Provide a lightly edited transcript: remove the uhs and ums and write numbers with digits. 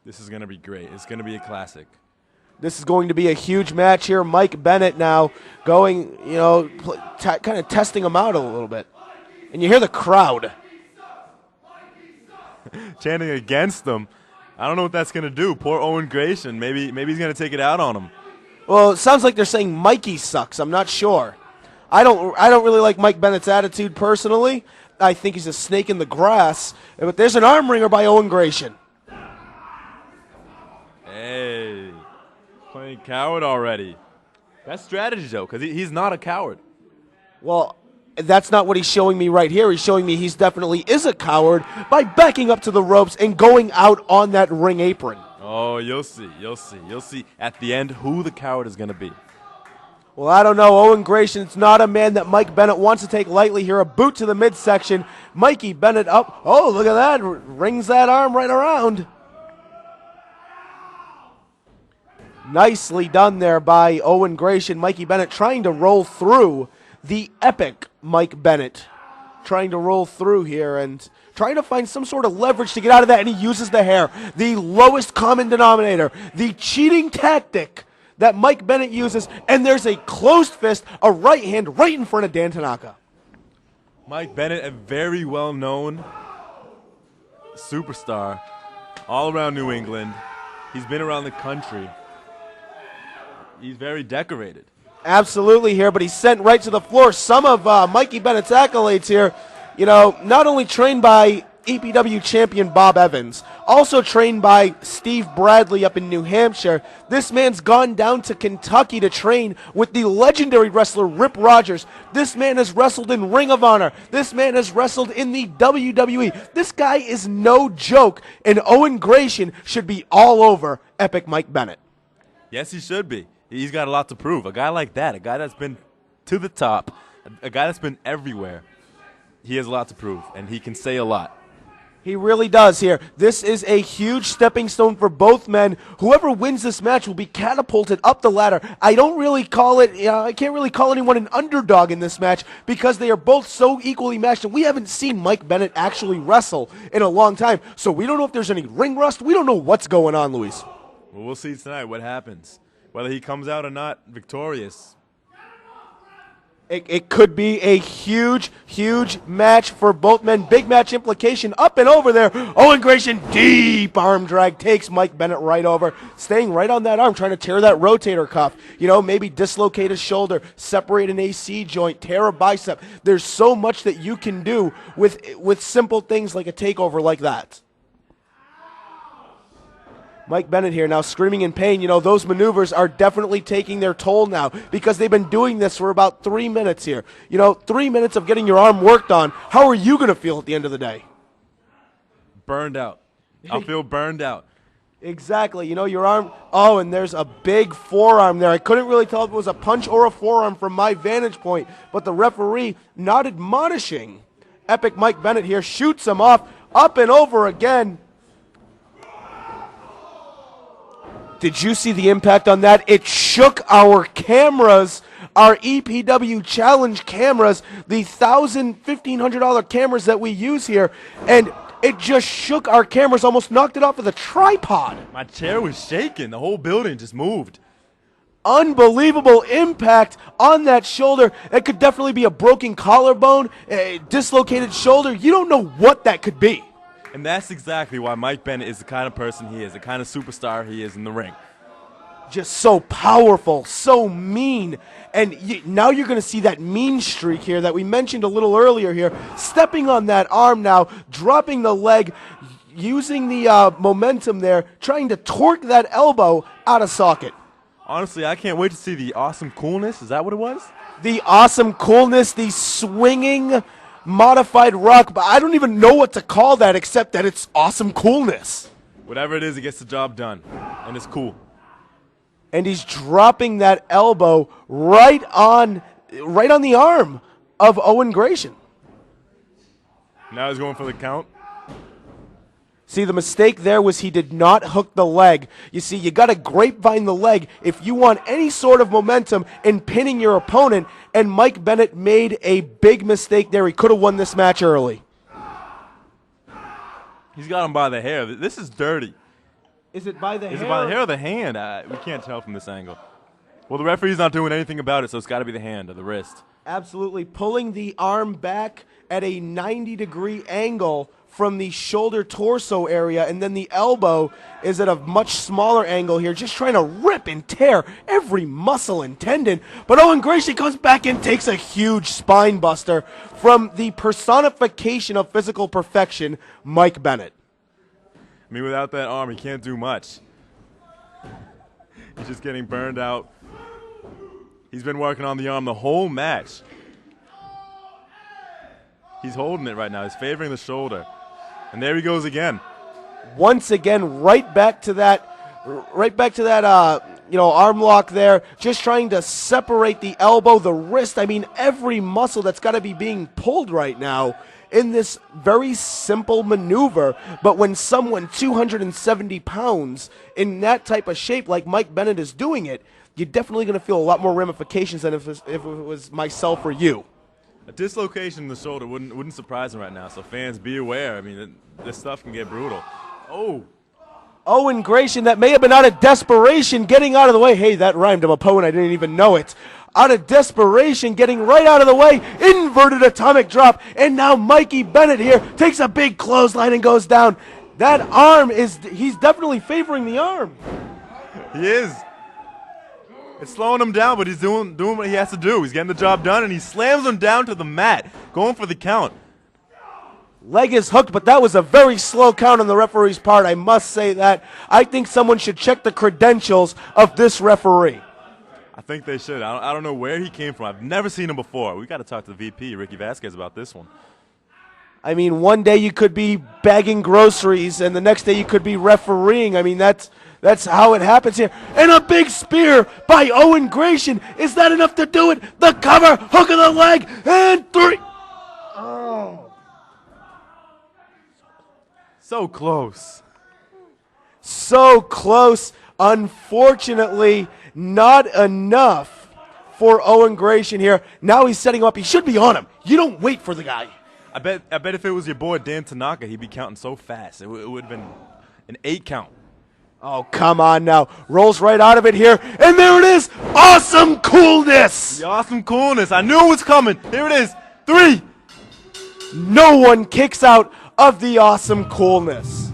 This is going to be great. It's going to be a classic. This is going to be a huge match here. Mike Bennett now going, kind of testing him out a little bit. And you hear the crowd chanting against them. I don't know what that's going to do. Poor Owen Greichan. Maybe he's going to take it out on him. Well, it sounds like they're saying Mikey sucks. I'm not sure. I don't really like Mike Bennett's attitude personally. I think he's a snake in the grass. But there's an arm wringer by Owen Greichan. Hey, playing coward already. That's strategy, though, because he's not a coward. Well, that's not what he's showing me right here. He's showing me he's definitely is a coward by backing up to the ropes and going out on that ring apron. Oh, you'll see. You'll see at the end who the coward is going to be. Well, I don't know. Owen Greichan is not a man that Mike Bennett wants to take lightly here. A boot to the midsection. Mikey Bennett up. Oh, look at that. Rings that arm right around. Nicely done there by Owen Greichan. Mikey Bennett trying to roll through the epic Mike Bennett. Trying to roll through here and trying to find some sort of leverage to get out of that, and he uses the hair. The lowest common denominator. The cheating tactic that Mike Bennett uses, and there's a closed fist, a right hand right in front of Dan Tanaka. Mike Bennett, a very well-known superstar all around New England. He's been around the country. He's very decorated. Absolutely here, but he's sent right to the floor. Some of Mikey Bennett's accolades here, not only trained by EPW champion Bob Evans, also trained by Steve Bradley up in New Hampshire. This man's gone down to Kentucky to train with the legendary wrestler Rip Rogers. This man has wrestled in Ring of Honor. This man has wrestled in the WWE. This guy is no joke, and Owen Greichan should be all over Epic Mike Bennett. Yes, he should be. He's got a lot to prove. A guy like that, a guy that's been to the top, a guy that's been everywhere, he has a lot to prove, and he can say a lot. He really does here. This is a huge stepping stone for both men. Whoever wins this match will be catapulted up the ladder. I can't really call anyone an underdog in this match because they are both so equally matched, and we haven't seen Mike Bennett actually wrestle in a long time. So we don't know if there's any ring rust. We don't know what's going on, Luis. Well, we'll see tonight what happens. Whether he comes out or not victorious. It could be a huge, huge match for both men. Big match implication up and over there. Owen Greichan, deep arm drag, takes Mike Bennett right over. Staying right on that arm, trying to tear that rotator cuff. Maybe dislocate a shoulder, separate an AC joint, tear a bicep. There's so much that you can do with simple things like a takeover like that. Mike Bennett here now screaming in pain. Those maneuvers are definitely taking their toll now because they've been doing this for about 3 minutes here. 3 minutes of getting your arm worked on. How are you going to feel at the end of the day? Burned out. I'll feel burned out. Exactly. Your arm. Oh, and there's a big forearm there. I couldn't really tell if it was a punch or a forearm from my vantage point, but the referee not admonishing. Epic Mike Bennett here shoots him off, up and over again. Did you see the impact on that? It shook our cameras, our EPW Challenge cameras, the $1,000, $1,500 cameras that we use here, and it just shook our cameras, almost knocked it off of the tripod. My chair was shaking. The whole building just moved. Unbelievable impact on that shoulder. It could definitely be a broken collarbone, a dislocated shoulder. You don't know what that could be. And that's exactly why Mike Bennett is the kind of person he is, the kind of superstar he is in the ring. Just so powerful, so mean. And now you're going to see that mean streak here that we mentioned a little earlier here. Stepping on that arm now, dropping the leg, using the momentum there, trying to torque that elbow out of socket. Honestly, I can't wait to see the awesome coolness. Is that what it was? The awesome coolness, the swinging modified rock, but I don't even know what to call that except that it's awesome coolness. Whatever it is, it gets the job done, and it's cool. And he's dropping that elbow right on the arm of Owen Greichan. Now he's going for the count. See, the mistake there was he did not hook the leg. You see, you got to grapevine the leg if you want any sort of momentum in pinning your opponent, and Mike Bennett made a big mistake there. He could have won this match early. He's got him by the hair. This is dirty. Is it by the hair? Is it by the hair or the hand? We can't tell from this angle. Well, the referee's not doing anything about it, so it's got to be the hand or the wrist. Absolutely. Pulling the arm back at a 90-degree angle from the shoulder-torso area, and then the elbow is at a much smaller angle here, just trying to rip and tear every muscle and tendon. But Owen Greichan comes back and takes a huge spine buster from the personification of physical perfection, Mike Bennett. I mean, without that arm, he can't do much. He's just getting burned out. He's been working on the arm the whole match. He's holding it right now. He's favoring the shoulder. And there he goes again. Once again, right back to that arm lock there, just trying to separate the elbow, the wrist. I mean, every muscle that's got to be being pulled right now in this very simple maneuver. But when someone 270 pounds in that type of shape like Mike Bennett is doing it, you're definitely going to feel a lot more ramifications than if it was myself or you. A dislocation in the shoulder wouldn't surprise him right now, so fans be aware. I mean, this stuff can get brutal. Oh. Owen Greichan, that may have been out of desperation, getting out of the way. Hey, that rhymed. I'm a poet. I didn't even know it. Out of desperation, getting right out of the way. Inverted atomic drop. And now Mikey Bennett here takes a big clothesline and goes down. That arm he's definitely favoring the arm. He is. It's slowing him down, but he's doing what he has to do. He's getting the job done, and he slams him down to the mat, going for the count. Leg is hooked, but that was a very slow count on the referee's part. I must say that. I think someone should check the credentials of this referee. I think they should. I don't know where he came from. I've never seen him before. We've got to talk to the VP, Ricky Vasquez, about this one. I mean, one day you could be bagging groceries, and the next day you could be refereeing. I mean, that's how it happens here. And a big spear by Owen Greichan. Is that enough to do it? The cover, hook of the leg, and 3. Oh. So close. So close. Unfortunately, not enough for Owen Greichan here. Now he's setting him up. He should be on him. You don't wait for the guy. I bet if it was your boy Dan Tanaka, he'd be counting so fast. It would have been an 8 count. Oh, come on now. Rolls right out of it here. And there it is. Awesome coolness. The awesome coolness. I knew it was coming. Here it is. 3. No one kicks out of the awesome coolness.